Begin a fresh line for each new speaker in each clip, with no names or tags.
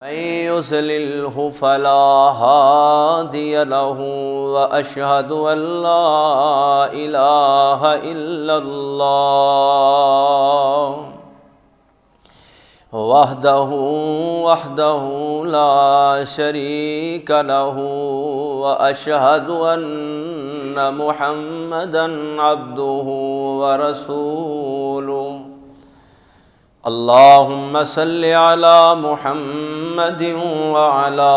من يضلله فلا هادي له وأشهد أن لا إله إلا الله وحده لا شريك له وأشهد أن محمدا عبده ورسوله اللهم صل على محمد وعلى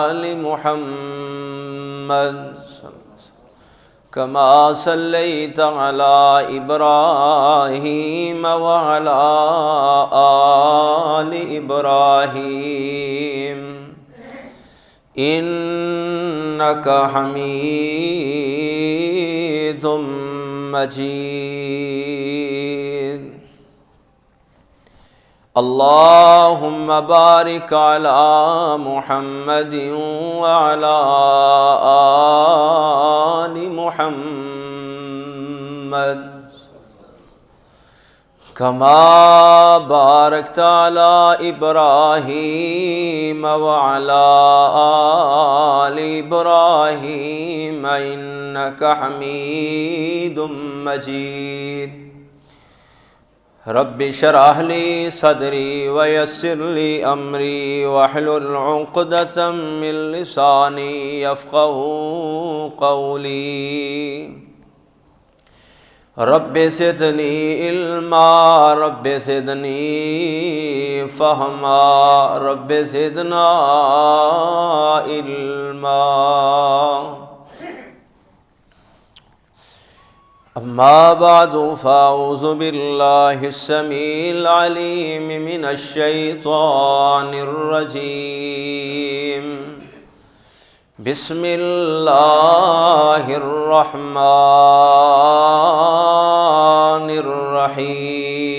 آل محمد كما صليت على إبراهيم وعلى آل إبراهيم إنك حميد مجيد اللهم بارك على محمد وعلى آل محمد كما باركت على إبراهيم وعلى آل إبراهيم إنك حميد مجيد رب اشرح لي صدري ويسر لي أمري واحلل عقدة من لساني يفقهوا قولي رب زدني علما رب زدني فهما رب زدنا علما أما بعد فأعوذ بالله السميع العليم من الشيطان الرجيم بسم الله الرحمن الرحيم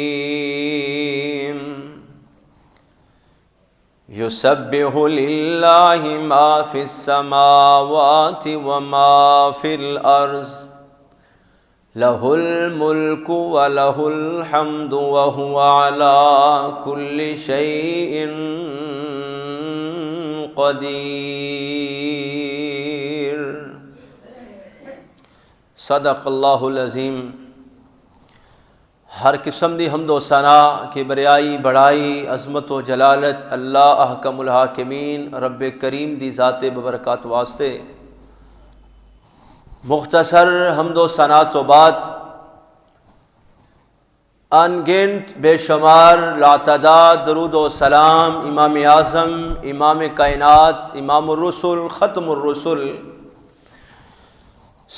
يسبح لله ما في السماوات وما في الأرض له الملك وله الحمد وهو على كل شيء قدیر۔ صدق اللہ العظیم۔ ہر قسم دی حمد و ثنا کی بریائی بڑائی عظمت و جلالت اللہ احکم الحاکمین رب کریم دی ذات ببرکات واسطے۔ مختصر حمد و ثنا تو بعد انگنت بے شمار لاتعداد درود و سلام امام اعظم امام کائنات امام الرسل ختم الرسل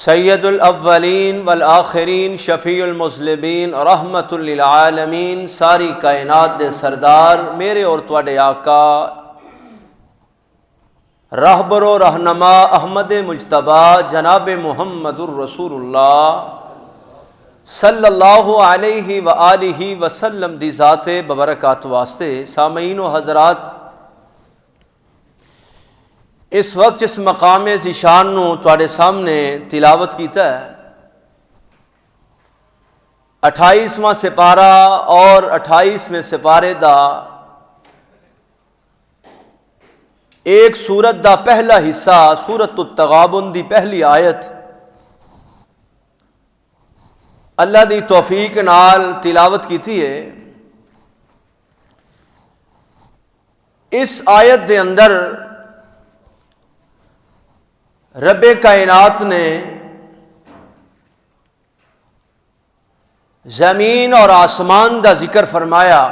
سید الاولین والآخرین شفیع المذنبین رحمت للعالمین ساری کائنات دے سردار میرے اور تواڈے آقا رہبر و رہنما احمد مجتبیٰ جناب محمد الرسول اللہ صلی اللہ علیہ وآلہ وسلم دی ذات ببرکات واسطے۔ سامعین و حضرات، اس وقت جس مقام ذیشان نو تواڈے سامنے تلاوت کیتا ہے 28واں سپارہ اور 28ویں سپارے دا ایک سورت دا پہلا حصہ سورت التغابن دی پہلی آیت اللہ دی توفیق نال تلاوت کیتی ہے۔ اس آیت دے اندر رب کائنات نے زمین اور آسمان دا ذکر فرمایا،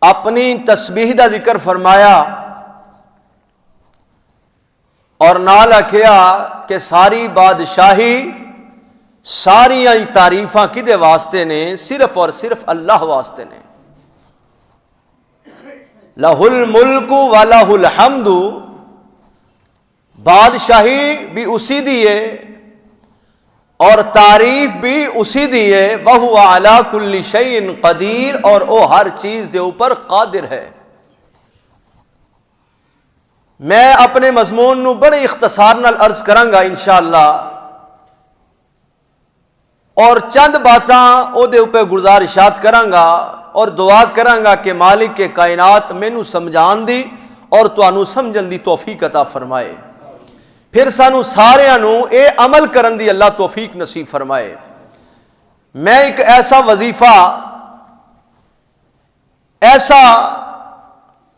اپنی تسبیح دا ذکر فرمایا اور نال آکھیا کہ ساری بادشاہی ساریاں تعریفاں کدے واسطے نے؟ صرف اور صرف اللہ واسطے نے۔ لہ الملک و لہ الحمد، بادشاہی بھی اسی دی ہے اور تعریف بھی اسی دی ہے۔ وَهُوَ عَلَى كُلِّ شَيْءٍ قدیر، اور وہ ہر چیز دے اوپر قادر ہے۔ میں اپنے مضمون نو بڑے اختصار نال عرض کراں گا انشاءاللہ، اور چند باتاں او دے اوپر گزارشات کراں گا اور دعا کرانگا کہ مالک کے کائنات مینوں سمجھان دی اور تانوں سمجھن دی توفیق عطا فرمائے، پھر سانو ساریاں نوں اے عمل کرن دی اللہ توفیق نصیب فرمائے۔ میں ایک ایسا وظیفہ، ایسا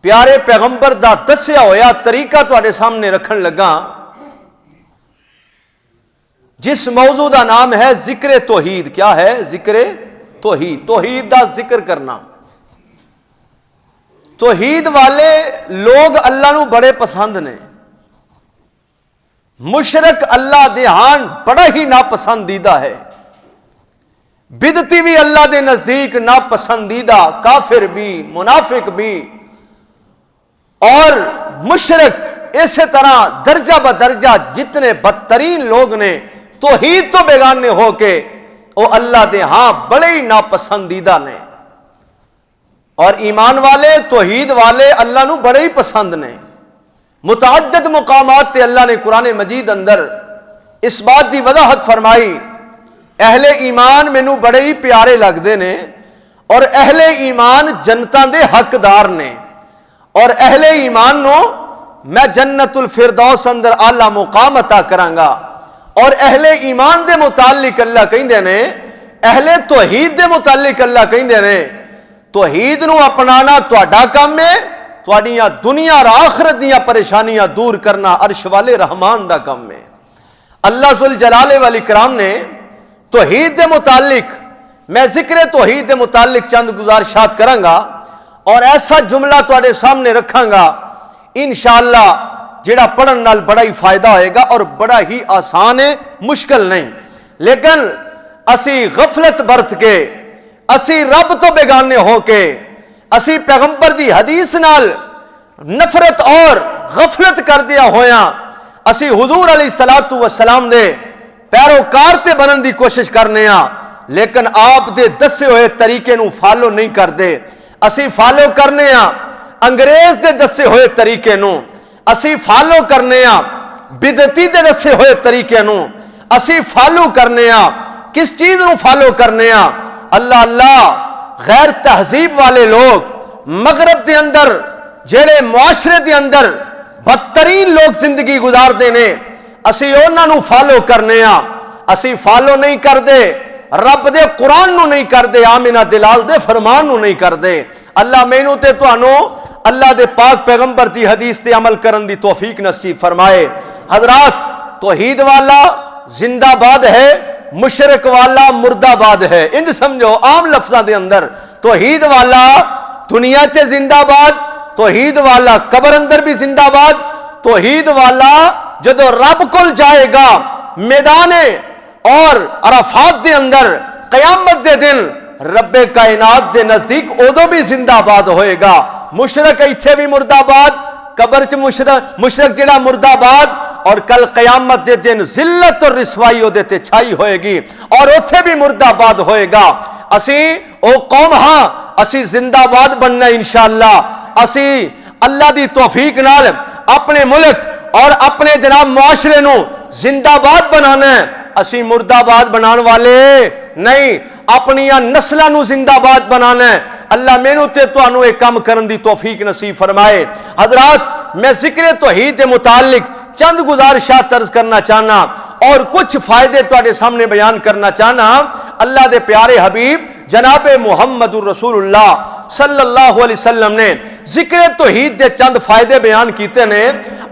پیارے پیغمبر دا دسیا ہویا طریقہ تواڈے سامنے رکھن لگا جس موضوع دا نام ہے ذکر توحید۔ کیا ہے؟ ذکر توحید، توحید دا ذکر کرنا۔ توحید والے لوگ اللہ نو بڑے پسند نے، مشرک اللہ دے ہاں بڑا ہی ناپسندیدہ ہے، بدعتی بھی اللہ دے نزدیک ناپسندیدہ، کافر بھی، منافق بھی، اور مشرک اسی طرح درجہ بدرجہ جتنے بدترین لوگ نے توحید تو بیگانے ہو کے وہ اللہ دے ہاں بڑے ہی ناپسندیدہ نے، اور ایمان والے توحید والے اللہ نو بڑے ہی پسند نے۔ متعدد مقامات تے اللہ نے قرآن مجید اندر اس بات دی وضاحت فرمائی، اہل ایمان مینوں بڑے ہی پیارے لگدے نے، اور اہل ایمان جنتاں دے حقدار نے، اور اہل ایمان نو میں جنت الفردوس اندر اعلی مقام عطا کرانگا۔ اور اہل ایمان دے متعلق اللہ کہندے نے، اہل توحید دے متعلق اللہ کہندے نے توحید نو اپنانا تہاڈا کام ہے، تہاڈیاں دنیا اور آخرت دیاں پریشانیاں دور کرنا عرش والے رحمان دا کام ہے۔ اللہ ذوالجلال والاکرام نے توحید دے متعلق، میں ذکر توحید دے متعلق چند گزارشات کرانگا اور ایسا جملہ تواڈے سامنے رکھاں گا انشاءاللہ جڑا پڑھن نال بڑا ہی فائدہ ہوئے گا اور بڑا ہی آسان ہے، مشکل نہیں، لیکن اسی غفلت برت کے، اسی رب تو بیگانے ہو کے، اسی پیغمبر دی حدیث نال نفرت اور غفلت کر دیا ہویا، اسی حضور علیہ الصلوۃ والسلام دے پیروکار تے بنن دی کوشش کرنے ہاں، لیکن آپ دے دسے ہوئے طریقے نو فالو نہیں کردے۔ اسی فالو کرنے ہاں انگریز دے دسے ہوئے طریقے نو، اسی فالو کرنے ہاں بدعتی دے دسے ہوئے طریقے نو، اسی فالو کرنے ہاں کس چیز نو فالو کرنے ہاں؟ اللہ اللہ غیر تہذیب والے لوگ مغرب دے اندر جڑے معاشرے دے اندر بدترین لوگ زندگی گزار دے نے، اسی انہاں نو فالو کرنے ہاں، اسی فالو نہیں کر دے رب دے قرآن نو نہیں کر دے، آمنہ دلال دے فرمان نو نہیں کر دے۔ اللہ مینوں تے تانوں اللہ دے پاک پیغمبر دی حدیث تے عمل کرن دی توفیق نصیب فرمائے۔ حضرات، توحید والا زندہ باد ہے، مشرک والا مردہ باد ہے، انج سمجھو عام لفظاں دے اندر توحید والا دنیا تے زندہ باد، توحید والا قبر اندر بھی زندہ باد، توحید والا جدو رب کل جائے گا میدان اور عرفات دے اندر قیامت دے دن رب کائنات دے نزدیک ادو بھی زندہ باد ہوئے گا۔ مشرک ایتھے بھی مردہ باد، قبر چ مشرک جڑا مردہ باد، اور کل قیامت دے دن ذلت اور رسوائی او دے تے چھائی ہوئے گی اور اوتھے بھی مردہ باد ہوئے گا۔ اسی او قوم ہاں اسی زندہ باد بننا انشاءاللہ، اسی اللہ دی توفیق نال اپنے ملک اور اپنے جناب معاشرے نو زندہ باد بنانا ہے، اسی مردہ باد بنان والے نہیں، اپنیاں نسلاں نو زندہ باد بنانا ہے۔ اللہ مینوں تے تانوں ایک کام کرن دی توفیق نصیب فرمائے۔ حضرات، میں ذکر توحید دے متعلق چند گزارشات عرض کرنا چاہنا اور کچھ فائدے تواڈے سامنے بیان کرنا چاہنا۔ اللہ دے پیارے حبیب جناب محمد الرسول اللہ صلی اللہ علیہ وسلم نے ذکر توحید دے چند فائدے بیان کیتے نے،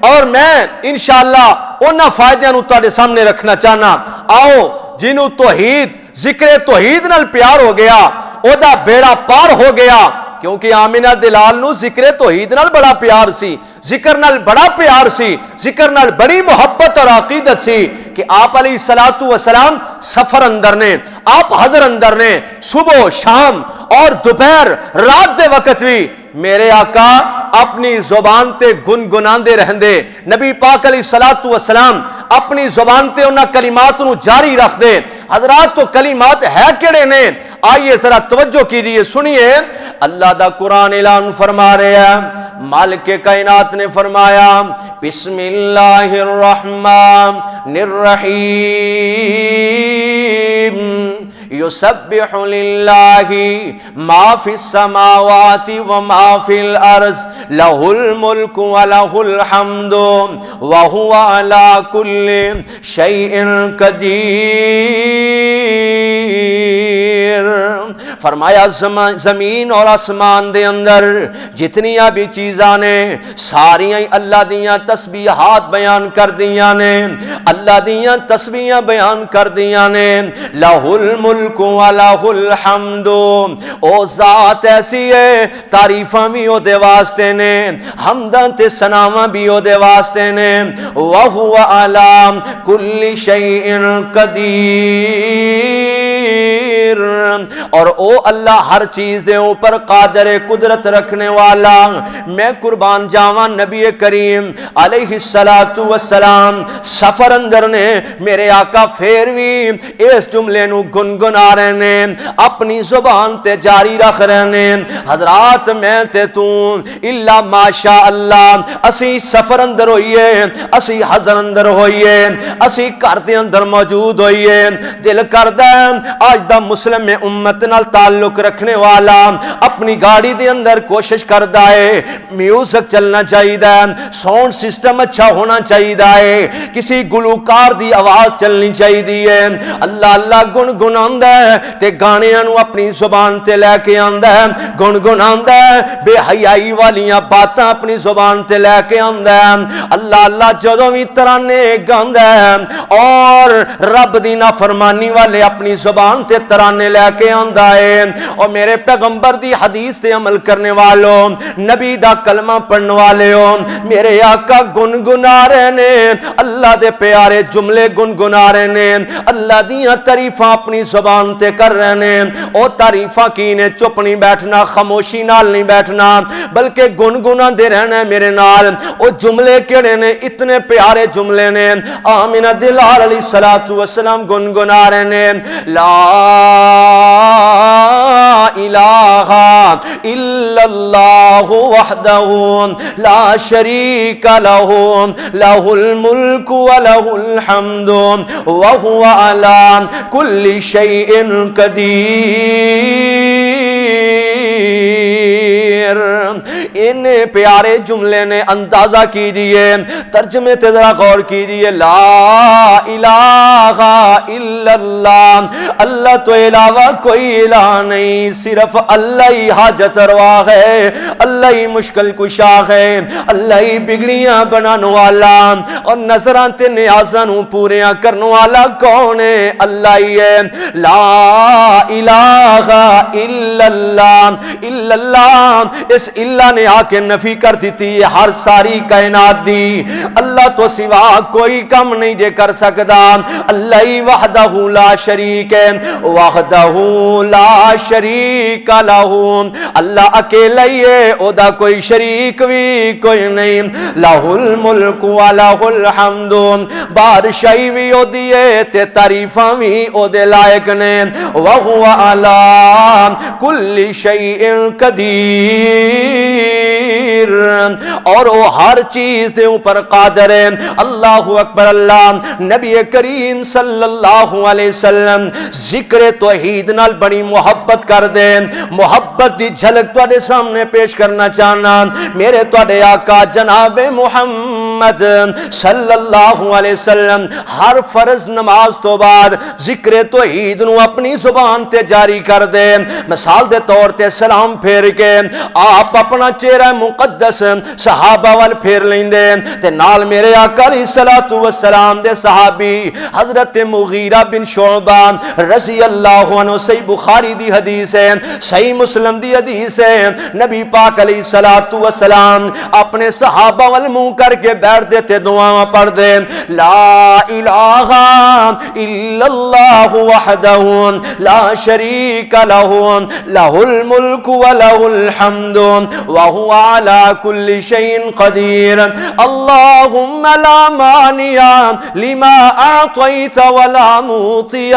اور میں انشاءاللہ انہاں فائدیاں نو تواڈے سامنے رکھنا چاہنا۔ آؤ جنوں توحید ذکر توحید نال پیار ہو گیا او دا بیڑا پار ہو گیا، کیونکہ آمنہ دلال نو ذکر توحید نال بڑا پیار سی، ذکر نال بڑا پیار سی، ذکر نال بڑی محبت اور عقیدت سی کہ آپ علیہ الصلوۃ والسلام سفر اندر نے، آپ حضر اندر نے، صبح شام اور دوپہر رات دے وقت بھی میرے آقا اپنی زبان تے گنگناندے رہندے، نبی پاک علیہ الصلوۃ والسلام اپنی زبان تے انہاں کلمات نو جاری رکھ دے۔ حضرات، تو کلمات ہے کیڑے نے؟ آئیے ذرا توجہ کیجیے، سنیے۔ اللہ دا قرآن اعلان فرما رہے ہیں، مالک کائنات نے فرمایا بسم اللہ الرحمن الرحیم یسبح للہ ما فی السماوات وما فی الارض لہ الملک ولہ الحمد وہو علی کل شیء قدیر۔ فرمایا زمین اور آسمان دے اندر جتنیاں بھی چیزاں نے ساریاں اللہ دیاں تسبیحات بیان کر دیاں نے، اللہ دیاں تسبیحاں بیان کر دیاں نے۔ لہ الملک ولہ الحمد، او ذات ایسی ہے تعریفاں بھی او دے واسطے نے، حمداں تے ثناواں بھی او دے واسطے نے۔ وہو علی کل شیء قدیر، اور او اللہ ہر چیز دے اوپر قادر قدرت رکھنے والا۔ میں قربان جاواں نبی کریم علیہ السلام سفر اندر نے میرے آقا پھر بھی اس جملے نو گنگنا رہے نے، اپنی زبان تے جاری رکھ رہے نے۔ حضرات میں تے تو الا ماشاء اللہ اسی سفر اندر ہوئیے، اسی حضر اندر ہوئیے، اسی گھر دے اندر موجود ہوئیے، دل کردا ہے آج دا مسلم امت نال تعلق رکھنے والا اپنی گاڑی دے اندر کوشش کردا ہے میوزک چلنا چاہیے، ساؤنڈ سسٹم اچھا ہونا چاہیے، کسی گلوکار دی آواز چلنی چاہیے، اللہ اللہ گنگناوندا ہے تے گانیاں نو اپنی زبان تے لے کے آندا ہے، گنگناوندا ہے بے حیائی والیاں باتاں اپنی زبان تے لے کے آندا ہے، اللہ اللہ جدوں وی ترانے گاندا ہے، اور رب دی نافرمانی والے اپنی زبان تے ترانے لے کے آندا ہے۔ اور میرے پیغمبر دی حدیث تے عمل کرنے والوں، نبی دا کلمہ پڑھنے والے ہو، میرے آقا گنگنا رہے نے، اللہ دے پیارے جملے گنگنا رہے نے، اللہ دیاں تعریفاں اپنی زبان تے کر رہے نے۔ او تعریفاں کی نے چپ نہیں بیٹھنا، خاموشی نال نہیں بیٹھنا، بلکہ گنگنا دے رہنا ہے میرے نال۔ او جملے کیڑے نے؟ اتنے پیارے جملے نے۔ آمینہ دلال علیہ السلام گنگنا رہے نے، لا الہ الا اللہ وحدہ لا شریک لہ لہ الملک ولہ الحمد وہو علی کل شیء قدیر۔ ان پیارے جملے نے اندازہ کیجئے، ترجمے تے ذرا غور کیجئے۔ لا الہ الا اللہ، اللہ تو علاوہ کوئی الہ نہیں، صرف اللہ ہی حاجت روا ہے، اللہ ہی مشکل کشا ہے، اللہ ہی بگڑیاں بنانے والا اور نظراں تے نیازاں نو پوریاں کرنے والا کون ہے؟ اللہ ہی ہے۔ لا الہ الا اللہ، الا اللہ، اس اللہ نے آ کے نفی کر دیتی ہے ہر ساری کائنات دی، اللہ تو سوا کوئی کم نہیں جے کر سکتا، اللہ ہی وحدہ لا شریک ہے، وحدہ لا شریک لہ، اللہ اکیلا ہی ہے، او دا کوئی شریک بھی کوئی نہیں۔ لہ الملک ولہ الحمد، بادشاہی بھی او دی ہے تے تعریفاں بھی او دے لائق نے۔ وہو علی کل شیء قدیر، اور وہ ہر چیز دے اوپر قادر ہے۔ اللہ اکبر۔ اللہ نبی کریم صلی اللہ علیہ وسلم ذکر توحید نال بڑی محبت کر دے، محبت دی جھلک تواڈے سامنے پیش کرنا چاہنا۔ میرے تواڈے آقا جناب محمد صلی اللہ علیہ وسلم ہر فرض نماز تو بعد ذکر توحید نو اپنی زبان تے جاری کر دے۔ مثال دے طور تے سلام پھیر کے آپ اپنا چہرہ مقدس صحابہ وال پھیر لیندے تے نال میرے آقا علیہ الصلوۃ والسلام دے صحابی حضرت مغیرہ بن شعبہ رضی اللہ عنہ، صحیح بخاری دی حدیث ہے، صحیح مسلم دی حدیث ہے، نبی پاک علیہ الصلوۃ والسلام اپنے صحابہ وال منہ کر کے بیٹھ دیتے، دعاواں پڑھ دے۔ لا الہ الا اللہ وحدہ لا شریک لہ لہ الملک ولہ الحمد وہو علی کل شیء قدیر۔ اللہم لا مانع لما اعطیت ولا معطی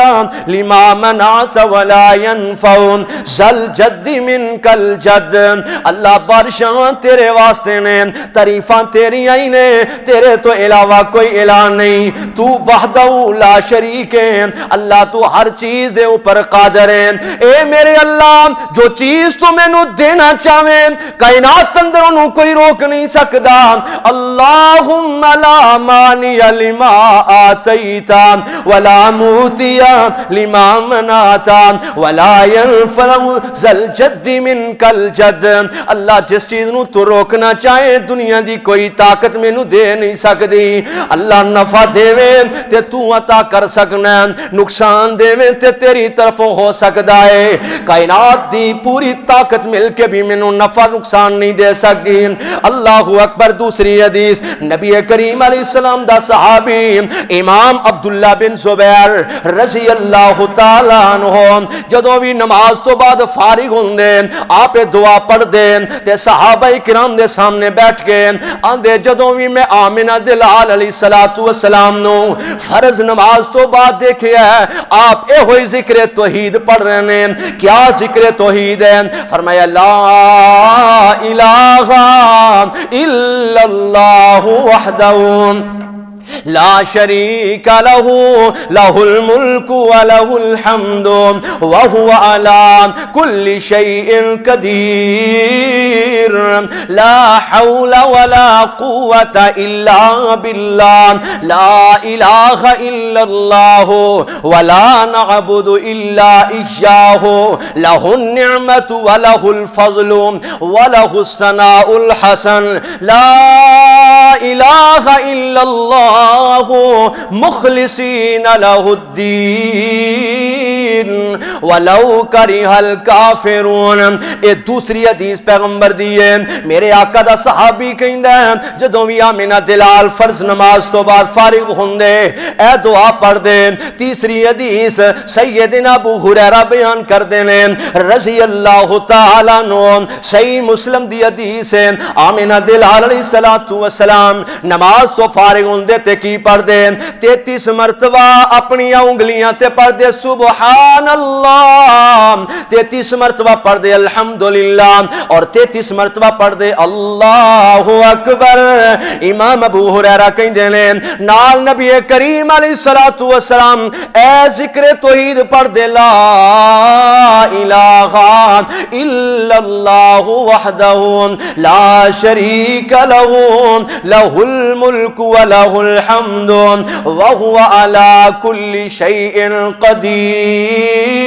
لما منعت ولا ينفع ذا الجد منک الجد۔ اللہ بادشاہ تیرے واسطے نے، تعریفاں تیریاں ہی نے، تیرے تو علاوہ کوئی الہ نہیں، تو وحدہ لا شریک ہے، اللہ تو ہر چیز دے اوپر قادر ہے۔ اے میرے اللہ جو چیز تو مینوں دینا چاہے کائنات اندر انہوں کوئی روک نہیں سکدا۔ اللہم لا مانع لما آتیت ولا موتی لما منعت ولا ينفع ذا الجد منک الجد۔ اللہ جس چیز نو تو روکنا چاہے دنیا دی کوئی طاقت مینوں دے نہیں سکدی۔ اللہ نفع دے تے تو عطا کر سکنا، نقصان دے تے تیری طرفوں ہو سکدا ہے۔ کائنات دی پوری طاقت مل کے بھی مینوں نفع نقصان نہیں دے سکتی۔ اللہ اکبر۔ دوسری حدیث نبی کریم علیہ السلام دا صحابی امام عبداللہ بن زبیر رضی اللہ تعالی عنہ جدوں بھی نماز تو بعد فارغ ہوندے آپ دعا پڑھ دے تے صحابہ کرام دے سامنے بیٹھ کے آندے جدوں بھی میں آمنہ دلال علیہ السلام نو فرض نماز تو بعد دیکھیا ہے آپ اے ہوئی ذکر توحید پڑھ رہے ہیں۔ کیا ذکر توحید ہے؟ فرمایا لا الہ الا اللہ وحدہ لا شریک لہ لہ الملک ولہ الحمد وہو علی کل شیء قدیر لا حول ولا قوة الا باللہ لا الہ الا اللہ ولا نعبد الا ایاہ لہ النعمت ولہ الفضل ولہ الثناء الحسن لا الہ الا اللہ مخلصین لہ الدین ولو کرہ الکافرون۔ اے دوسری حدیث پیغمبر دیئے میرے آقا دا صحابی کہندہ ہے جدوں بھی آمنہ دلال فرض نماز تو بعد فارغ ہوندے اے دعا پڑھ دے۔ تیسری حدیث سیدنا ابو ہریرہ بیان کر دینے رضی اللہ تعالیٰ عنہ، صحیح مسلم دی حدیث ہے آمنہ دلال علیہ السلام نماز تو فارغ ہوندے تے کی پڑھ دے 33 مرتبہ اپنی انگلیاں تے پڑھ دے سبحان اللہ، 33 مرتبہ پڑھ دے الحمدللہ اور 33 مرتبہ پڑھ دے اللہ اکبر۔ امام ابو ہریرہ کہندے نے نال نبی کریم علیہ السلام اے ذکر توحید پڑھ دے لا الہ الا اللہ وحدہ لا شریک لہ لہ الملک ولہ الحمد وہو علی کل شیء قدیر۔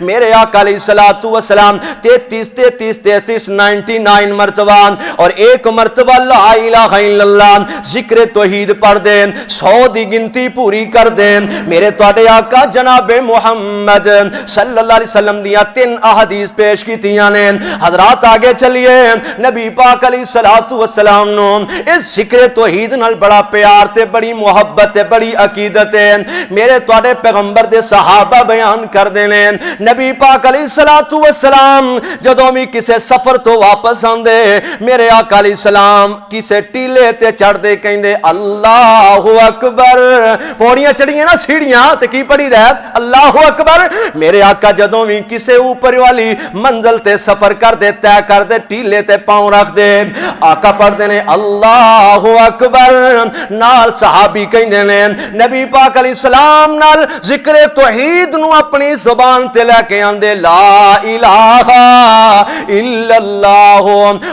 میرے آقا علیہ السلام 33 99 مرتبہ اور ایک مرتبہ لا الہ الا اللہ ذکر توحید پڑھ دیں 100 دی گنتی پوری کر دیں۔ میرے تواڈے آقا جناب محمد صلی اللہ علیہ وسلم دیا 3 احادیث پیش کیتیاں نے۔ حضرات آگے چلیے نبی پاک علیہ السلام نو اس ذکر توحید نال بڑا پیار تے بڑی محبت تے بڑی عقیدت ہے۔ میرے تواڈے پیغمبر دے صحابہ بیان کر دینے نبی پاک علیہ السلام جدوں بھی کسے سفر تو واپس آندے میرے آقا علیہ السلام کسے ٹیلے تے چڑھ دے کہندے اللہ اکبر، پوڑیاں چڑھیاں نا سیڑھیاں تے کی پڑھی دے اللہ اکبر۔ میرے آقا جدوں بھی کسے اوپر والی منزل تے سفر کر دے طے کر دے ٹیلے تے پاؤں رکھ دے آقا پڑھ دے نے اللہ اکبر، نال صحابی کہندے نے نبی پاک علیہ السلام نال ذکر توحید نو اپنی زبان تے لے کے آندے لا الہ الا اللہ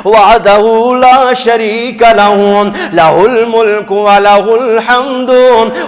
وحدہ لا شریک لہ لہ الملک ولہ الحمد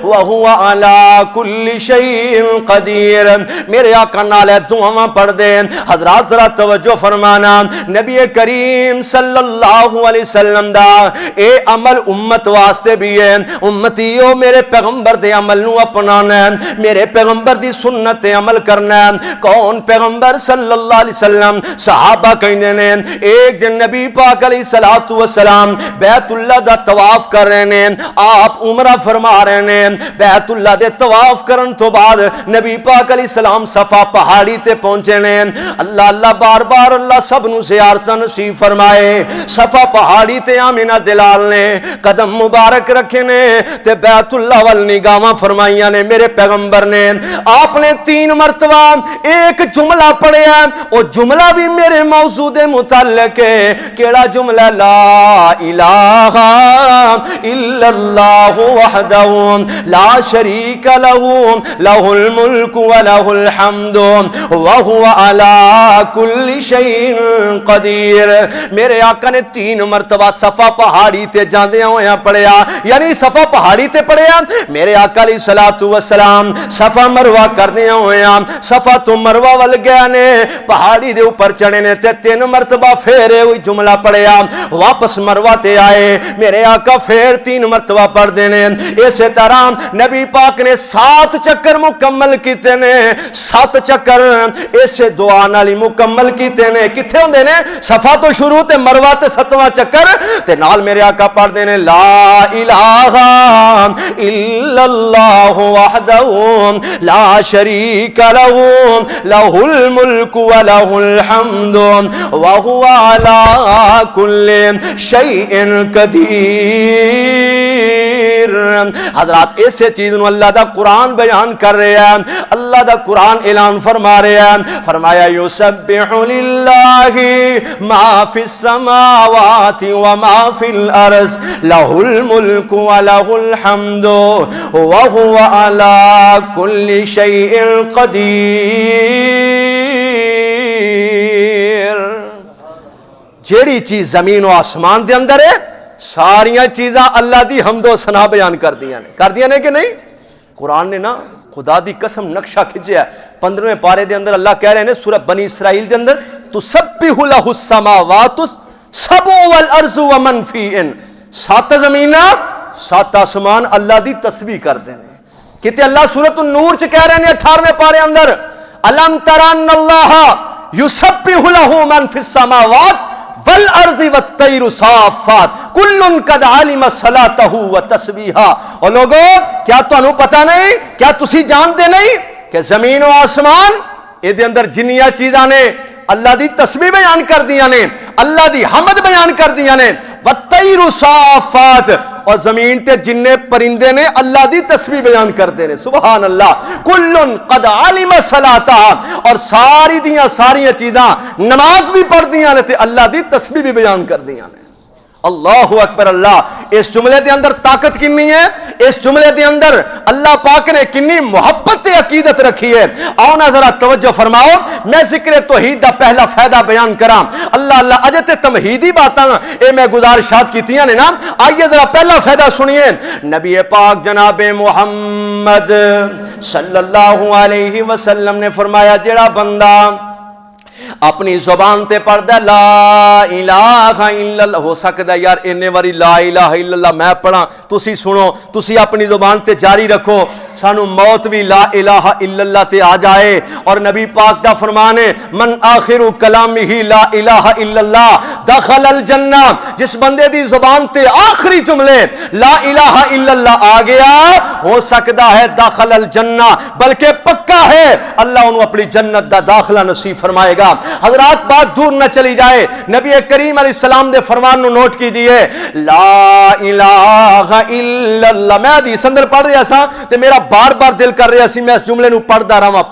وہو علی کل شیء قدیر۔ میرے آقا نال دعاواں پڑھ دے۔ حضرات ذرا توجہ فرمانا نبی کریم صلی اللہ علیہ وسلم دا اے عمل امت واسطے بھی ہے، امتیو میرے پیغمبر دے عمل نو اپنانا ہے، میرے پیغمبر دی سنت عمل کرنا ہے۔ کون پیغمبر صلی اللہ علیہ وسلم؟ صحابہ کہنے نے ایک دن نبی پاک علیہ السلام بیت اللہ دا طواف کر رہے ہیں، آپ عمرہ فرما رہے ہیں۔ بیت اللہ دے طواف کرن تو بعد نبی پاک علیہ السلام صفا پہاڑی تے پہنچے نے۔ اللہ اللہ بار بار اللہ سب نو زیارت نصیب فرمائے۔ صفا پہاڑی تے آمنہ دلال نے قدم مبارک رکھے نے تے بیت اللہ وال نگاہاں فرمائیاں نے۔ میرے پیغمبر نے آپ نے 3 مرتبہ مرتبہ ایک جملہ پڑھیا، وہ جملہ بھی میرے موضوع دے متعلق ہے۔ کیڑا جملہ؟ لا الہ الا اللہ وحدہ لا شریک لہ لہ الملک ولہ الحمد وہو علی کل شیء قدیر۔ میرے آقا نے 3 مرتبہ صفا پہاڑی تے جاندیاں ہویا پڑھیا، یعنی صفا پہاڑی تے پڑھیا۔ میرے آقا علیہ الصلوۃ والسلام صفا مروہ کردیاں ہویا، صفا تو مروہ ول گیا نے، پہاڑی دے اوپر چڑھے نے تے 3 مرتبہ پھر وہی جملہ پڑھیا، واپس مروہ تے آئے، میرے آقا پھر 3 مرتبہ پڑھ دینے۔ اسی طرح نبی پاک نے 7 چکر مکمل کیتے نے، 7 چکر اسے دعا نال ہی مکمل کیتے نے۔ کتھے ہوندے نے؟ صفا تو شروع تے مروہ تے 7واں چکر تے نال میرے آقا پڑھ دینے لا الہ الا اللہ وحدہ لا شریک لہ لہ الملک ولہ الحمد وہو علی کل شیء قدیر۔ حضرات اسے چیز نو اللہ دا قرآن بیان کر رہے ہیں، اللہ دا قرآن اعلان فرما رہے ہیں، فرمایا یسبح للہ ما فی السماوات وما فی الارض لہ الملک ولہ الحمد وہو علی کل شیء قدیر۔ جیڑی چیز زمین و آسمان دے اندر ہے، ساریاں چیزاں اللہ دی حمد و ثنا بیان کر دیا نے کہ نہیں؟ قرآن نے نا خدا دی قسم نقشہ کھچیا ہے۔ 15ویں پارے دے اندر اللہ کہہ رہے ہیں سورہ بنی اسرائیل دے اندر تسبح لہ السماوات السبع والارض ومن فیہن، 7 زمیناں 7 آسمان اللہ دی تسبیح کر دینے۔ کہتے اللہ سورۃ النور چ کہہ رہے ہیں 18ویں پارے اندر الم ترن اللہ یسبح لہ من فی السماوات والارض والطیر صافات کل قد علم صلاتہ وتسبیحہ۔ اور لوگوں کیا تانوں پتہ نہیں، کیا تسی جانتے نہیں کہ زمین و آسمان اے دے اندر جنیاں چیزاں نے اللہ دی تسبیح بیان کر دیا نے، اللہ دی حمد بیان کر دیا نے، والطیر صافات، اور زمین تے جننے پرندے نے اللہ دی تسبیح بیان کرتے ہیں۔ سبحان اللہ۔ کل قد علم صلاتہ، اور ساری دیاں ساریاں چیزاں نماز بھی پڑھ دیاں نے تے اللہ دی تسبیح بھی بیان کر دیاں نے۔ اللہ اکبر اللہ۔ اس جملے دے اندر طاقت کنی ہے، اس جملے دے اندر اللہ پاک نے کنی محبت عقیدت رکھی ہے۔ آؤ نا ذرا توجہ فرماؤ، میں ذکر توحید دا پہلا فائدہ بیان کراں۔ اللہ اللہ اجے تے تمہیدی باتاں اے میں گزارشات کیتیاں نے نا، آئیے ذرا پہلا فائدہ سنیے۔ نبی پاک جناب محمد صلی اللہ علیہ وسلم نے فرمایا جڑا بندہ اپنی زبان تے پڑھدا لا الہ الا اللہ، ہو سکدا یار اننے واری لا الہ الا اللہ میں پڑھاں، تسی سنو، تسی اپنی زبان تے جاری رکھو، سانو موت بھی لا الہ الا اللہ تے آ جائے۔ اور نبی پاک دا فرمان ہے من آخر کلامہ لا الہ الا اللہ دخل الجنہ، جس بندے دی زبان تے آخری جملے لا الہ الا اللہ آ گیا، ہو سکدا ہے داخل الجنہ، بلکہ پکا ہے اللہ انہوں اپنی جنت دا داخلہ نصیب فرمائے گا۔ حضرات بات دور نہ چلی جائے، نبی کریم علیہ السلام دے فرمان نو نوٹ کی دیئے لا الہ الا اللہ۔ میں حدیث اندر پڑھ رہا سا تے میرا بار بار دل کر رہا سی میں اس جملے نو پڑھدا رہواں،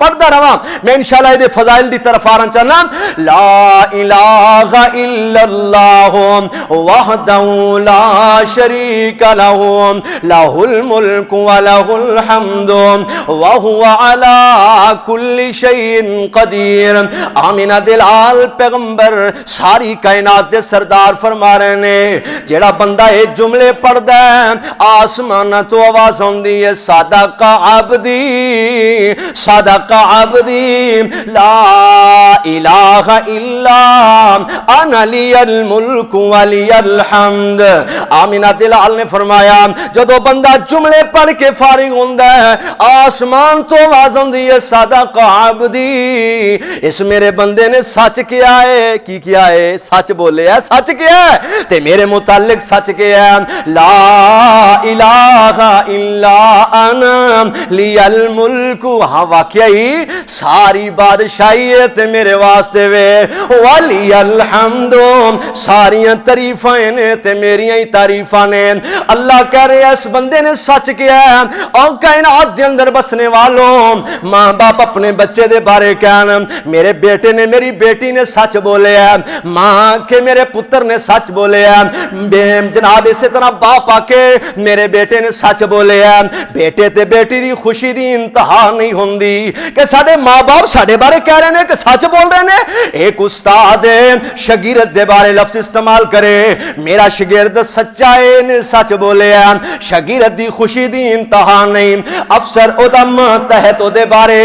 میں انشاءاللہ دے فضائل دی طرف آرن چلنا۔ لا الہ الا اللہ وحدہ لا شریک لہ لہ الملک ولہ الحمد وہو علی کل شیء قدیر۔ آمینہ دلال پیغمبر ساری کائنات دے سردار فرما رہے نے جیڑا بندہ اے جملے پڑھدا ہے آسمان تو آواز ہوندی ہے صدق عبدی صدق عبدی لا الہ الا انا لی الملک ولی الحمد۔ آمینہ دلال نے فرمایا جدو بندہ جملے پڑھ کے فارغ ہوندا ہے آسمان تو آواز ہوندی ہے صدق عبدی، اس میرے بندے نے سچ کیا ہے، کی کیا ہے؟ سچ بولے ہے، سچ کیا ہے تے میرے متعلق سچ کیا ہے لا الہ الا انا لی الملک، ہاں واقعی ساری بادشاہی ہے تے میرے واسطے وے، ولی الحمد ساریاں تعریفاں نے تے میریاں ہی تعریفاں نے۔ اللہ کہہ رہے اس بندے نے سچ کیا ہے، اور کائنات دے اندر بسنے والوں ماں باپ اپنے بچے دے بارے کہن میرے بیٹے نے میری بیٹی نے سچ بولے ہے، ماں کہ میرے پتر نے سچ بولے ہے، جناب اسی طرح باپ آ کے میرے بیٹے نے سچ بولے ہے، بیٹے تے بیٹی دی خوشی دی انتہا نہیں ہوندی کہ ساڈے ماں باپ ساڈے بارے کہہ رہے ہیں کہ سچ بول رہے ہیں۔ ایک استاد شاگرد دے بارے لفظ استعمال کرے میرا شاگرد سچا ہے نے سچ بولے ہے، شاگرد دی خوشی دی انتہا نہیں۔ افسر اودم ماتحت دے بارے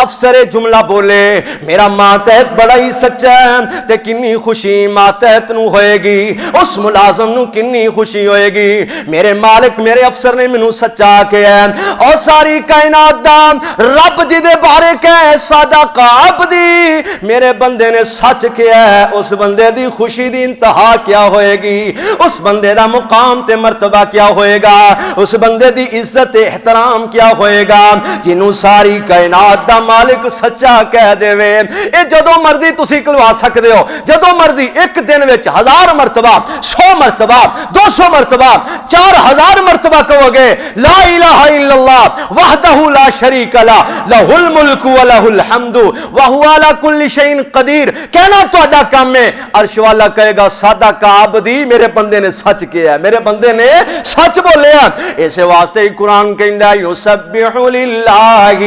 افسر جملہ بولے میرا ماتحت بڑا ہی سچا ہے تے کنی خوشی ماتحت نو ہوئے گی، اس ملازم نو کنی خوشی ہوئے گی، میرے مالک میرے افسر نے منو سچا کیا ہے۔ اور ساری کائنات دا رب جی دے بارے کہ صادق عبدی میرے بندے نے سچ کیا ہے، اس بندے دی خوشی دی انتہا کیا ہوئے گی، اس بندے دا مقام تے مرتبہ کیا ہوئے گا، اس بندے دی عزت احترام کیا ہوئے گا جنوں ساری کائنات دا مالک سچا کہہ دے وے۔ اے جدو مرضی تسی کلوا سکدے ہو، جدو مرضی ایک دن وچ 1000 مرتبہ 100 مرتبہ 200 مرتبہ 4000 مرتبہ کہو گے لا الہ الا اللہ وحدہ لا شریک لہ لہ الملک و لہ الحمد وہو علی کل شیء قدیر، کہنا تہاڈا کام ہے۔ عرش والا کہے گا صادق عبدی میرے بندے نے سچ کیا ہے، میرے بندے نے سچ بولیا۔ اس واسطے قرآن کہندا یسبح للہ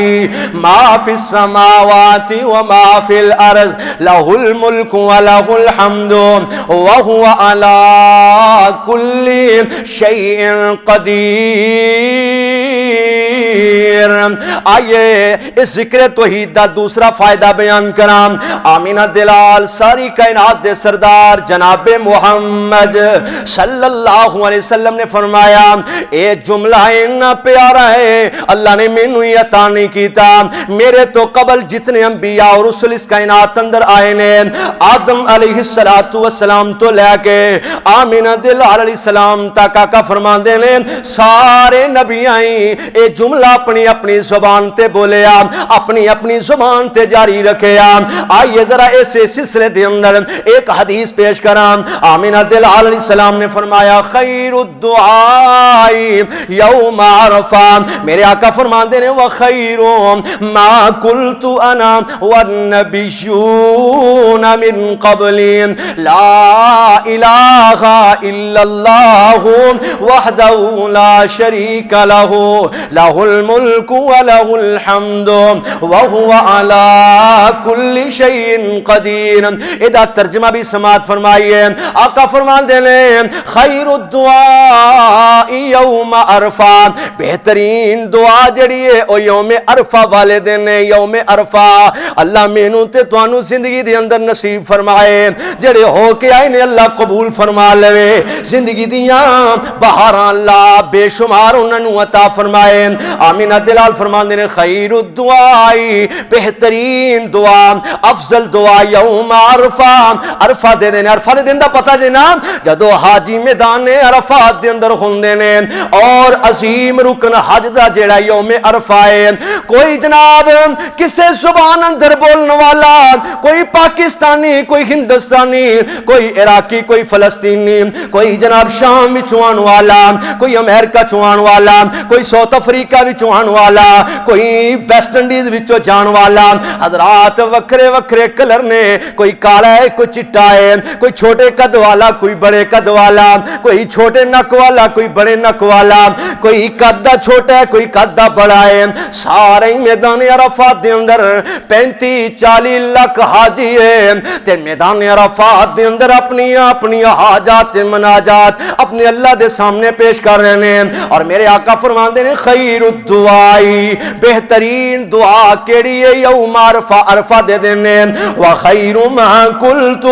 ما فی السماوات و ما فی الارض لہ الملک و لہ الحمد وہو علی کل شیء قدیر۔ آئیے اس ذکر توحید دا دوسرا فائدہ بیان کرام۔ آمینہ دلال ساری کائنات دے سردار جناب محمد صلی اللہ علیہ وسلم نے فرمایا اے جملہ اتنا پیارا ہے اللہ نے مینوں ہی عطا نہیں کیتا، میرے تو قبل جتنے انبیاء اور رسول اس کائنات اندر آئے نے آدم علیہ السلام تو لے کے آمینہ دلال علیہ السلام تک آقا فرماندے نے سارے نبی آئیں اے جملہ اپنی اپنی زبان تے بولے اپنی اپنی زبان تے جاری رکھے۔ آئیے ذرا ایسے سلسلے دے اندر ایک حدیث پیش کرام۔ آمینہ دلال علیہ السلام نے فرمایا خیر الدعاء یوم عرفہ، میرے آقا فرماندے نے وخیر ما قلت انا والنبیون من قبلی لا الہ الا اللہ وحدہ لا شریک لہ لہ الملک ولہ الحمد وہو علی کل شیء قدیر۔ ادا ترجمہ بھی سماعت فرمائیے۔ آقا فرماندے نے خیر الدعاء یوم عرفہ، بہترین دعا جڑی ہے او یوم عرفہ والے دن ہے۔ یوم عرفہ اللہ مینوں تے تانوں زندگی دے اندر نصیب فرمائے، جڑے ہو کے آئے نے اللہ قبول فرما لے، زندگی دیاں بہاراں اللہ بے شمار انہاں نوں عطا فرمائے۔ آمینہ دلال فرماندے نے خیر الدعاء بہترین دعا افضل دعا یوم عرفہ، عرفہ دے دن، عرفہ دے دن دا پتہ دینا جدو حاجی میدان عرفات دے اندر ہوندے نے اور عظیم رکن حج دا جیڑا یوم عرفہ ہے، کوئی جناب کسے زبان اندر بولنے والا، کوئی پاکستانی، کوئی ہندوستانی، کوئی عراقی، کوئی فلسطینی، کوئی جناب شام وچوں آن والا، کوئی امریکہ چوں آن والا، کوئی ساؤتھ افریقہ وچوں آن والا، کوئی ویسٹ انڈیز وچوں جان والا، حضرات وکھرے وکھرے کلر نے، کوئی کالا ہے کوئی چٹا ہے، کوئی چھوٹے قد والا کوئی بڑے قد والا، کوئی چھوٹے نک والا کوئی بڑے نک والا، کوئی قد دا چھوٹا ہے کوئی قد دا بڑا ہے، سارے میدان عرفات دے اندر 35-40 لاکھ حاجی ہے تے میدان عرفات دے اندر اپنی اپنی حاجات مناجات اپنے اللہ دے سامنے پیش کر رہے ہیں۔ اور میرے آقا فرماندے نے خیر الدعاء بہترین دعا کیڑی ہے یوم عرفہ، عرفہ دے دینے وخیر ما قلت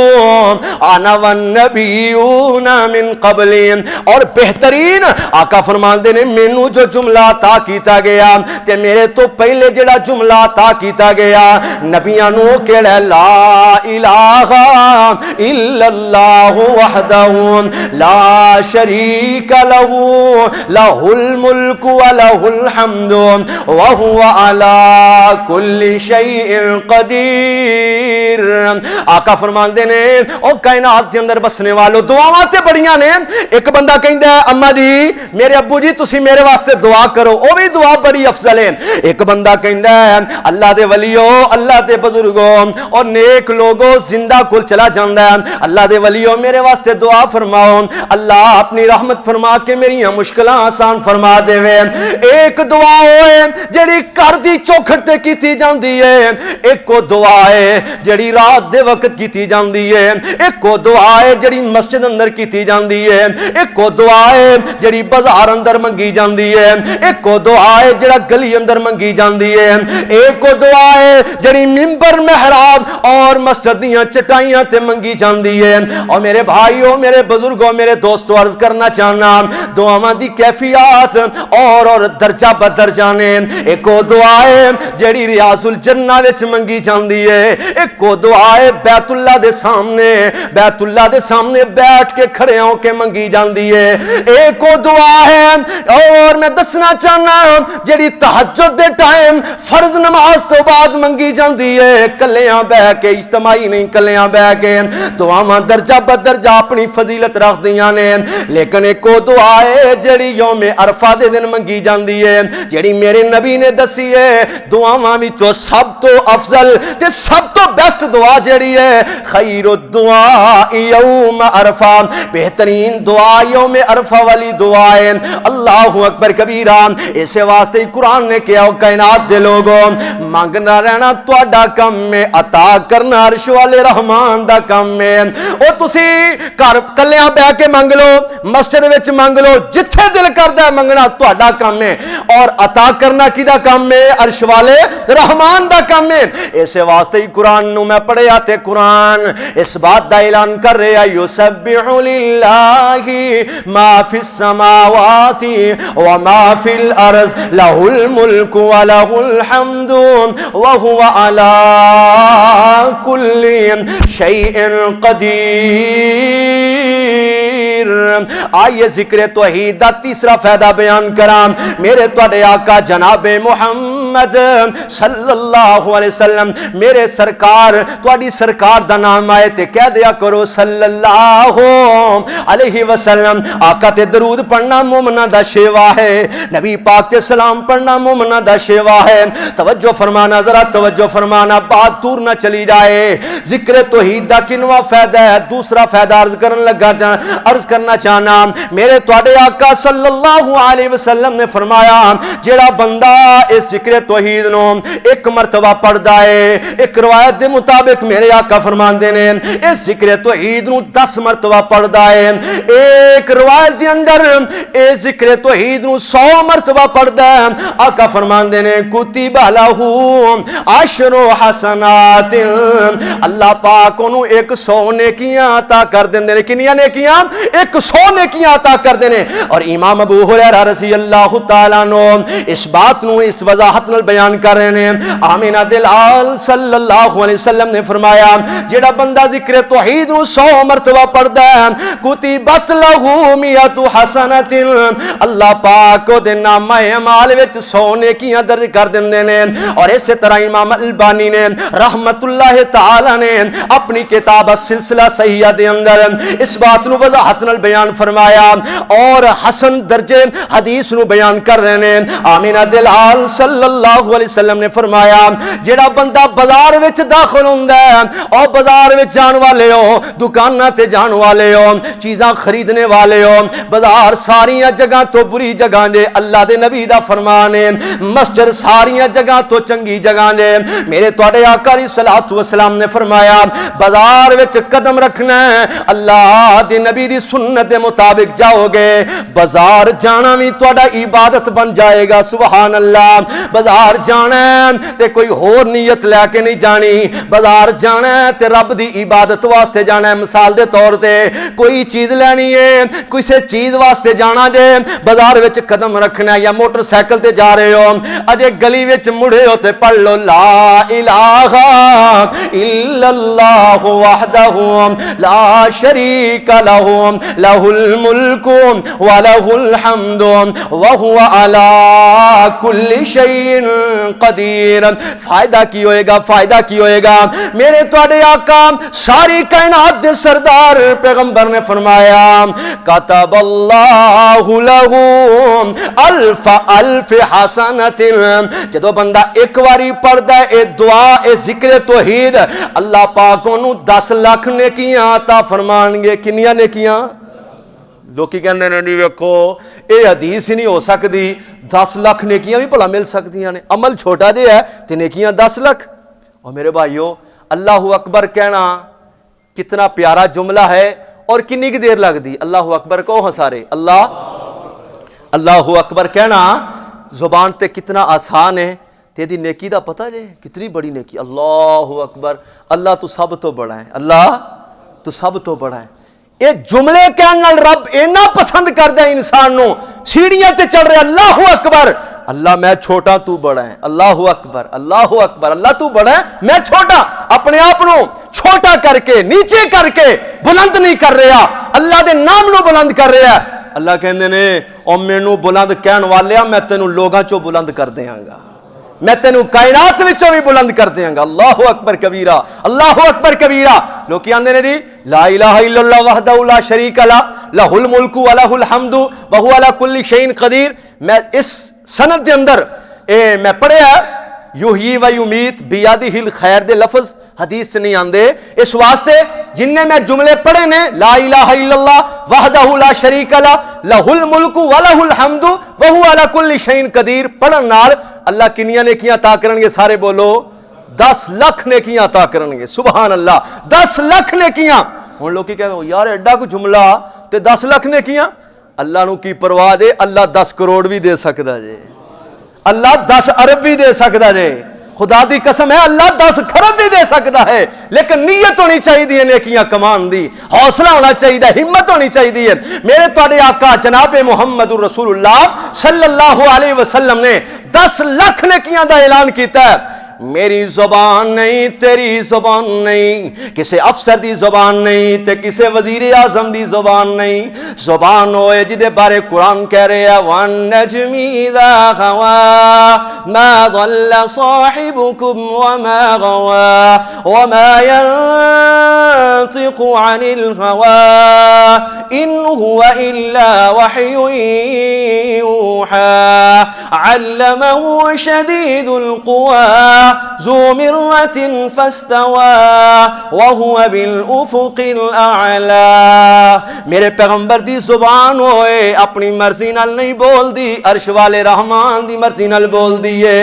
انا والنبیون من قبلی، اور بہترین آقا فرماندے نے مینوں جو جملہ عطا کیتا گیا تے میرے تو پہلے جڑا جملہ عطا کیتا گیا نبیاں نو کہڑا لا الہ الا اللہ وحدہ لا شریک لہ لہ الملک ولہ الحمد وَهُوَ عَلَى كُلِّ شَيْءٍ قَدِيرٌ۔ آقا فرماندے نے او کائنات دے اندر بسنے والو دعاواں تے بڑیاں نے۔ ایک بندہ کہندا ہے اما جی میرے ابو جی تسی میرے واسطے دعا کرو، او بھی دعا بڑی افضل ہے۔ ایک بندہ کہندا ہے اللہ دے ولیو، اللہ دے بزرگوں اور نیک لوگوں زندہ کل چلا جاندا ہے، اللہ دے ولیو میرے واسطے دعا فرماؤ، اللہ اپنی رحمت فرما کے میری مشکلاں آسان فرما دے۔ ایک دعا ہوئے جڑی گھر دی چوکھٹ تے کیتی جاندی ہے، ایک کو دعا ہے جڑی رات دے وقت کیتی جاندی ہے، ایک کو دعا ہے جڑی مسجد اندر کیتی جاندی ہے، ایک کو دعا ہے جڑی بازار اندر منگی جاندی ہے، ایک کو دعا ہے جڑا گلی اندر منگی جاندی ہے، ایک کو دعا ہے جڑی منبر محراب اور مسجد دیاں چٹائیاں تے منگی جاندی ہے۔ اور میرے بھائیو میرے بزرگوں میرے دوستو عرض کرنا چاہنا دعاواں دی کیفیات اور درجہ بدرجہ نے۔ ایک کو دعا ہے جڑی ریاض الجنہ وچ منگی جاندی ہے، ایک کو دعا ہے بیت اللہ دے سامنے بیٹھ کے کھڑے ہو کے منگی جاندی ہے، ایک کو دعا ہے اور میں دسنا چاہنا جڑی تہجد دے ٹائم فرض نماز تو بعد منگی جاندی ہے، کلیاں بہ کے اجتماعی نہیں کلیاں بہ کے۔ دعاواں درجہ بدرجہ اپنی فضیلت رکھ دیاں نے، لیکن ایک کو دعا ہے جڑی یوم عرفہ دے دن منگی جاندی ہے، جڑی میرے نبی نے دسی ہے دعاواں وچوں سب تو افضل تے سب تو بیسٹ دعا جڑی ہے خیر الدعاء یوم عرفہ، بہترین دعا یوم عرفہ والی دعا ہے۔ اللہ اکبر کبیرہ۔ اسے واسطے قرآن نے کہا کائنات دے لوگوں مانگنا رہنا تہاڈا کم ہے، عطا کرنا عرش والے رحمان دا کم ہے۔ او تسی گھر کلیاں بہ کے منگ لو، مسجد وچ منگ لو، جتھے دل کردا ہے منگنا تہاڈا کم ہے، اور عطا کرنا کیدا کم ہے؟ عرش والے رحمان دا کم ہے۔ اسے واسطے ہی قرآن نو میں پڑھیا تے قرآن اس بات دا اعلان کر رہا یسبح للہ ما فی السماوات وما فی الارض لہ الملک ولہ الحمد وہو علی کل شیء قدیر۔ آئیے ذکر توحید دا تیسرا فائدہ بیان کرام۔ میرے تواڈے آقا جناب محمد صلی اللہ علیہ وسلم میرے سرکار تواڈی سرکار دا نام آئے تے کہہ دیا کرو صلی اللہ علیہ وسلم۔ آقا تے درود پڑھنا مومنہ دا شیوا ہے، نبی پاک تے سلام پڑھنا مومنہ دا شیوا ہے۔ توجہ فرمانا، ذرا توجہ فرمانا، بات دور نہ چلی جائے۔ ذکر توحید دا کنواں فائدہ ہے؟ دوسرا فائدہ عرض کرنا چاہنا میرے تواڈے آقا صلی اللہ علیہ وسلم نے فرمایا جڑا بندہ اس ذکر توحید نو ایک مرتبہ پڑھدا ہے، ایک روایت دے مطابق میرے آقا فرماندے نے اس ذکر توحید نو 10 مرتبہ پڑھدا ہے، ایک روایت دے اندر اس ذکر توحید نو 100 مرتبہ پڑھدا ہے۔ آقا فرماندے نے کتب لہ عشر حسنات، اللہ پاک انہوں 100 نیکیاں عطا کر دیندے نے۔ کنیاں نیکیاں؟ 100 نیکیاں عطا کر دینے۔ اور امام ابو ہریرہ رضی اللہ تعالیٰ عنہ اس بات نو اس وضاحت نال بیان کر رہے ہیں۔ آمینہ دلال صلی اللہ علیہ وسلم نے فرمایا جڑا بندہ ذکر توحید نو 100 مرتبہ پڑھدا ہے کتبت لہ 100 حسنۃ، اللہ پاک دے نامہ اعمال وچ 100 نیکیاں درج کر دیندے نے۔ اور اسی طرح امام البانی نے رحمت اللہ تعالی نے اپنی کتاب السلسلہ صحیحہ دے اندر اس بات نو وضاحت نال بیان فرمایا اور حسن درجے حدیث نو بیان کر رہے ہیں۔ آمینہ دلال صلی اللہ علیہ وسلم نے فرمایا جڑا بندہ بازار وچ داخل ہوندا ہے اور بازار وچ جان والے ہو، دکاناں تے جان والے ہو، چیزاں خریدنے والے ہو، بازار ساریاں جگہ تو بری جگہ نے، اللہ دے نبی دا فرمان ہے مسجد ساریاں جگہ تو چنگی جگہ نے۔ میرے تواڈے آقا علیہ الصلوۃ والسلام نے فرمایا بازار وچ قدم رکھنا ہے اللہ دے نبی دی سنت دے مطابق جاؤ گے، بازار جانا بھی تواڈا عبادت بن جائے گا۔ سبحان اللہ۔ بازار جانا ہے تے کوئی اور نیت لے کے نہیں جانی، بازار جانا ہے تے رب دی عبادت واسطے جانا ہے۔ مثال دے طور تے کوئی چیز لینی ہے، کسی چیز واسطے جانا جے، بازار وچ قدم رکھنا ہے یا موٹر سائیکل تے جا رہے ہو، اجے گلی وچ مڑے ہو تے پڑھ لو لا الہ الا اللہ وحدہ لا شریک لہ لَهُ الْمُلْكُ وَلَهُ الْحَمْدُ وَهُوَ عَلَى كُلِّ شَيْءٍ قَدِيرٌ۔ فائدہ کی ہوئے گا، فائدہ کی ہوئے گا؟ میرے تواڈے آقا ساری کائنات دے سردار پیغمبر نے فرمایا کتب اللہ لہ الف الف حسنۃ، جدو بندہ ایک واری پڑھدا ہے اے دعا اے ذکر توحید، اللہ پاک انہوں 10 لاکھ نیکیاں عطا فرمان گے۔ کنیاں نیکیاں؟ لوکی کہندے نے نہیں ویکھو اے حدیث ہی نہیں ہو سکتی، 10 لاکھ نیکیاں بھی بھلا مل سکدیاں نے، عمل چھوٹا جے ہے تے نیکیاں 10 لاکھ۔ اور میرے بھائیو اللہ اکبر کہنا کتنا پیارا جملہ ہے اور کنی کی دیر لگ دی؟ اللہ اکبر کہو ہاں سارے، اللہ اکبر کہنا زبان تے کتنا آسان ہے، تیری نیکی دا پتہ جے کتنی بڑی نیکی۔ اللہ اکبر، اللہ تو سب تو بڑا ہے، اللہ تو سب تو بڑا ہے۔ یہ جملے کہنے رب اینا پسند کردا ہے انسان نو، سیڑھیاں تے چل رہے اللہ اکبر، اللہ میں چھوٹا تو بڑا ہے، اللہ اکبر اللہ اکبر، اللہ تو بڑا ہے میں چھوٹا، اپنے آپ نو چھوٹا کر کے نیچے کر کے بلند نہیں کر رہا، اللہ دے نام نو بلند کر رہا ہے۔ اللہ کہندے نے او مینوں بلند کہن والیا میں تینوں لوگاں چوں بلند کر دیاں گا، میں تینوں کائنات وچوں بھی بلند کر دیاں گا۔ اللہ اکبر کبیرہ، اللہ اکبر کبیرہ۔ لوگ کی آندے نے جی لا الہ الا اللہ وحدہ لا شریک لہ لہ الملک ولہ الحمد وہو علی کل شیء قدیر۔ میں اس سند دے اندر میں پڑھیا یحیی و یمیت بیدہ الخیر دے لفظ حدیث سے نہیں آندے، اس واسطے جن نے میں جملے پڑھے نے لا الہ الا اللہ وحدہ لا شریک لہ لہ الملک ولہ الحمد وہو علی کل شیء قدیر پڑھن نال اللہ کنیاں نیکیاں عطا کرن گے؟ سارے بولو 10 لاکھ نیکیاں عطا کرن گے۔ سبحان اللہ، 10 لاکھ نیکیاں۔ ہن لوگ کی کہتے ہیں یار ایڈا کو جملہ تے 10 لاکھ نیکیاں، اللہ نو کی پرواہ دے، اللہ 10 کروڑ بھی دے سکدا جے، اللہ 10 ارب بھی دے سکدا جے، خدا دی قسم ہے اللہ 10 کھرب بھی دے سکتا ہے، لیکن نیت ہونی چاہیے نیکیاں کمان دی، حوصلہ ہونا چاہیے، ہمت ہونی چاہیے۔ میرے تواڈے آقا جناب محمد رسول اللہ صلی اللہ علیہ وسلم نے 10 لاکھ نیکیاں دا اعلان کیتا ہے۔ میری زبان نہیں، تیری زبان نہیں، کسی افسر دی زبان نہیں تے کسی وزیر اعظم دی زبان نہیں، زبان ہوئے جدے بارے قرآن کہہ رہے ہیں وَالنَّجْمِ إِذَا هَوَىٰ مَا ضَلَّ صَاحِبُكُمْ وَمَا غَوَىٰ وَمَا يَنطِقُ عَنِ الْهَوَىٰ إِنْ هُوَ إِلَّا وَحْيٌ يُوحَىٰ عَلَّمَهُ شَدِيدُ الْقُوَىٰ ذو مرة فاستوى وهو بالأفق الأعلى۔ میرے پیغمبر دی زبان ہوئے اپنی مرضی نال نہیں بول دی، عرش والے رحمان دی مرضی نال بول دیئے۔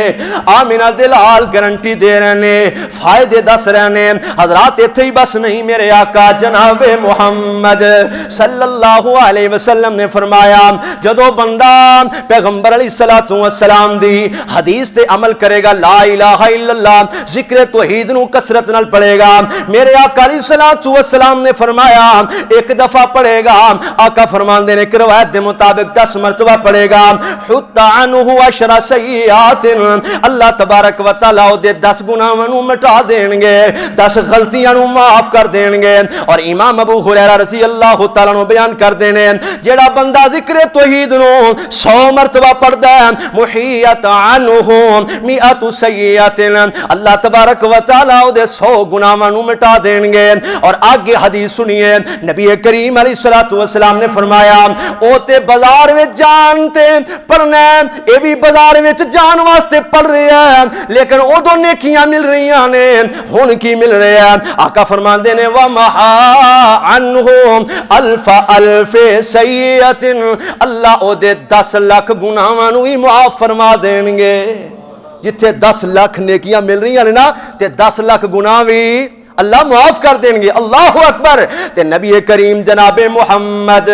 آمینہ دلال گارنٹی دے رہنے، فائدے دس رہنے۔ حضرات اتھے ہی بس نہیں، میرے آقا جناب محمد صلی اللہ علیہ وسلم نے فرمایا جدو بندہ پیغمبر علیہ السلام دی حدیث تے عمل کرے گا، لا الہ الا اللہ ذکر توحید نو کثرت نال پڑھے گا، میرے آقا علیہ السلام نے فرمایا ایک دفعہ پڑھے گا، آقا فرماندے نے کہ روایت دے مطابق 10 مرتبہ پڑھے گا، حط عنہ 10 سیئات، اللہ تبارک و تعالی دے 10 گناہاں نو مٹا دین گے، 10 غلطیاں نو معاف کر دین گے۔ اور امام ابو ہریرہ رضی اللہ تعالی عنہ بیان کر دینے جیڑا بندہ ذکر توحید نو 100 مرتبہ پڑھدا ہے محیت عنہ 100 سیئات، اللہ تبارک و تعالیٰ دے 100 گناہاں نو مٹا دیں گے۔ اور آگے حدیث سنیے، نبی کریم علیہ السلام نے فرمایا او تے بازار وچ جانتے پڑھنا ہے، اے بھی بازار وچ جان واسطے پڑھ رہے ہیں، لیکن ادو نیکیاں مل رہی نے، ہن کی مل رہے ہیں؟ آقا فرماندے نے وَمَحَا عَنْهُ أَلْفَ أَلْفِ سَيِّئَةٍ، اللہ او دے 10 لاکھ گناہاں نو ہی معاف فرما دیں گے۔ جتھے 10 لاکھ نیکیاں مل رہی ہیں نا تے 10 لاکھ گناہ بھی اللہ معاف کر دیں گے۔ اللہ اکبر۔ تے نبی کریم جناب محمد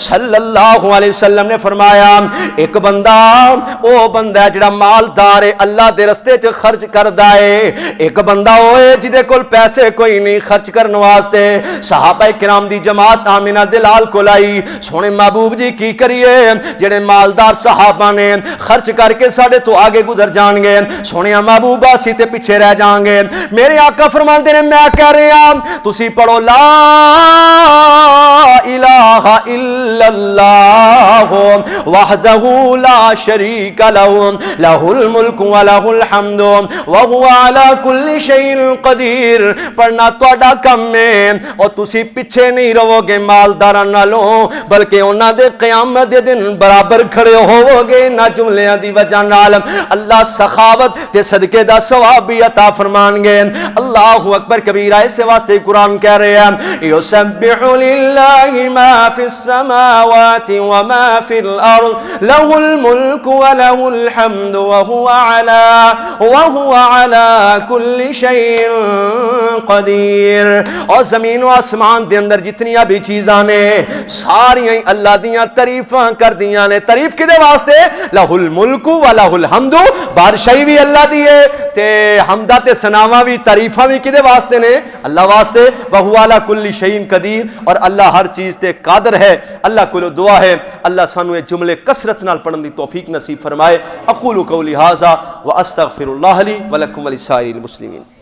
صلی اللہ علیہ وسلم نے فرمایا ایک بندہ او بندہ ہے جڑا مالدار ہے، اللہ دے رستے چ خرچ کردا ہے، ایک بندہ ہوئے جدے کول پیسے کوئی نہیں خرچ کرن واسطے، صحابہ کرام دی جماعت آمینہ دلال کو لائی، سونے محبوب جی کی کریے جڑے مالدار صحابہ نے خرچ کر کے ساڈے تو آگے گزر جان گے، سونے محبوب اسی تے پیچھے رہ جان گے۔ میرے آقا فرماندے نے میں کہہ رہے ہیں تسی پڑھو لا الہ الا اللہ وحدہ لا شریک لہ لہ الملک ولہ الحمد وہو علی کل شیء قدیر. پڑھنا تہاڈا کم ہے اور تسی پیچھے نہیں رہو گے مالداراں نالوں بلکہ انہاں دے قیامت دے دن برابر کھڑے ہوو گے نہ جملیاں دی وجہ نال. اللہ سخاوت تے صدقے دا ثواب بھی عطا فرمان گے. اللہ اکبر کبیرہ. اس واسطے قرآن کہہ رہے ہیں یسبح للہ ما فی السماوات وما فی الارض لہ الملک ولہ الحمد وہو علی کل شیء قدیر. اور زمین و آسمان دے اندر جتنی بھی چیزاں نے ساریاں اللہ دیاں تعریفاں کر دیاں نے. تعریف کدے واسطے؟ لہ الملک ولہ الحمد. بادشاہی بھی اللہ دی ہے تے حمدہ تے ثناواں بھی تعریفاں بھی کدے واسطے نے؟ اللہ واسطے. وہو علی کل شیء قدیر. اور اللہ ہر چیز تے قادر ہے. اللہ کو دعا ہے اللہ سانو یہ جملے کثرت نال پڑھن دی توفیق نصیب فرمائے. اقول قولی ھذا واستغفر اللہ لی ولکم ولسائر المسلمین.